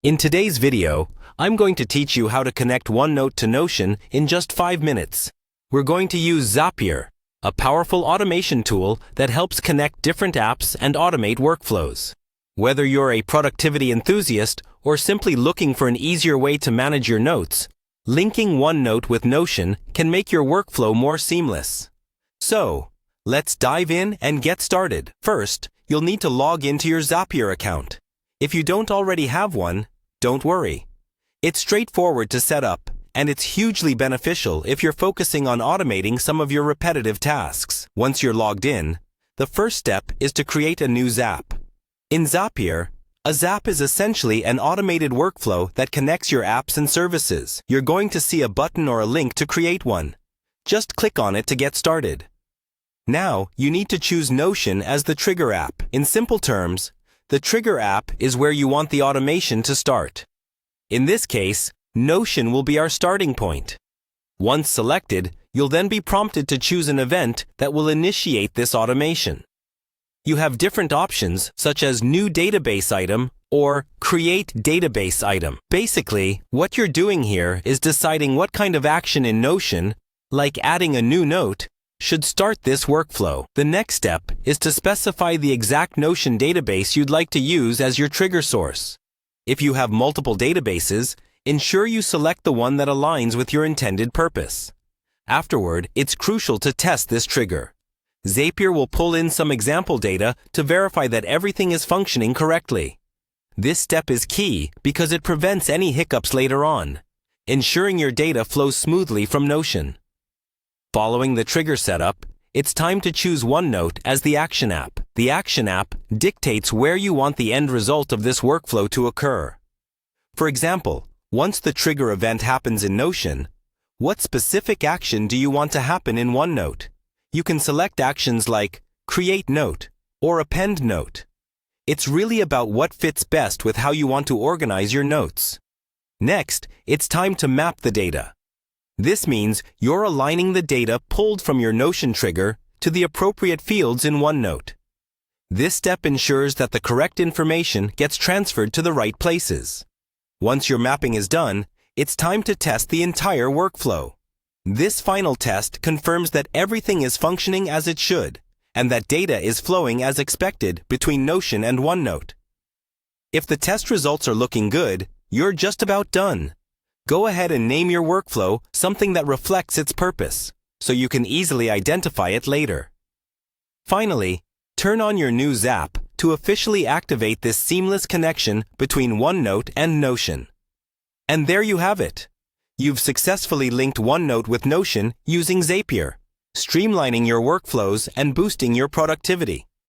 In today's video, I'm going to teach you how to connect Onenote to Notion in just 5 minutes. We're going to use Zapier, a powerful automation tool that helps connect different apps and automate workflows. Whether you're a productivity enthusiast or simply looking for an easier way to manage your notes, linking Onenote with Notion can make your workflow more seamless. So, let's dive in and get started. First, you'll need to log into your Zapier account. If you don't already have one, don't worry. It's straightforward to set up, and it's hugely beneficial if you're focusing on automating some of your repetitive tasks. Once you're logged in, the first step is to create a new Zap. In Zapier, a Zap is essentially an automated workflow that connects your apps and services. You're going to see a button or a link to create one. Just click on it to get started. Now, you need to choose Notion as the trigger app. In simple terms, the trigger app is where you want the automation to start. In this case, Notion will be our starting point. Once selected, you'll then be prompted to choose an event that will initiate this automation. You have different options such as New Database Item or Create Database Item. Basically, what you're doing here is deciding what kind of action in Notion, like adding a new note, should start this workflow. The next step is to specify the exact Notion database you'd like to use as your trigger source. If you have multiple databases, ensure you select the one that aligns with your intended purpose. Afterward, it's crucial to test this trigger. Zapier will pull in some example data to verify that everything is functioning correctly. This step is key because it prevents any hiccups later on, ensuring your data flows smoothly from Notion. Following the trigger setup, it's time to choose Onenote as the action app. The action app dictates where you want the end result of this workflow to occur. For example, once the trigger event happens in Notion, what specific action do you want to happen in Onenote? You can select actions like Create Note or Append Note. It's really about what fits best with how you want to organize your notes. Next, it's time to map the data. This means you're aligning the data pulled from your Notion trigger to the appropriate fields in Onenote. This step ensures that the correct information gets transferred to the right places. Once your mapping is done, it's time to test the entire workflow. This final test confirms that everything is functioning as it should, and that data is flowing as expected between Notion and Onenote. If the test results are looking good, you're just about done. Go ahead and name your workflow something that reflects its purpose, so you can easily identify it later. Finally, turn on your new Zap to officially activate this seamless connection between Onenote and Notion. And there you have it. You've successfully linked Onenote with Notion using Zapier, streamlining your workflows and boosting your productivity.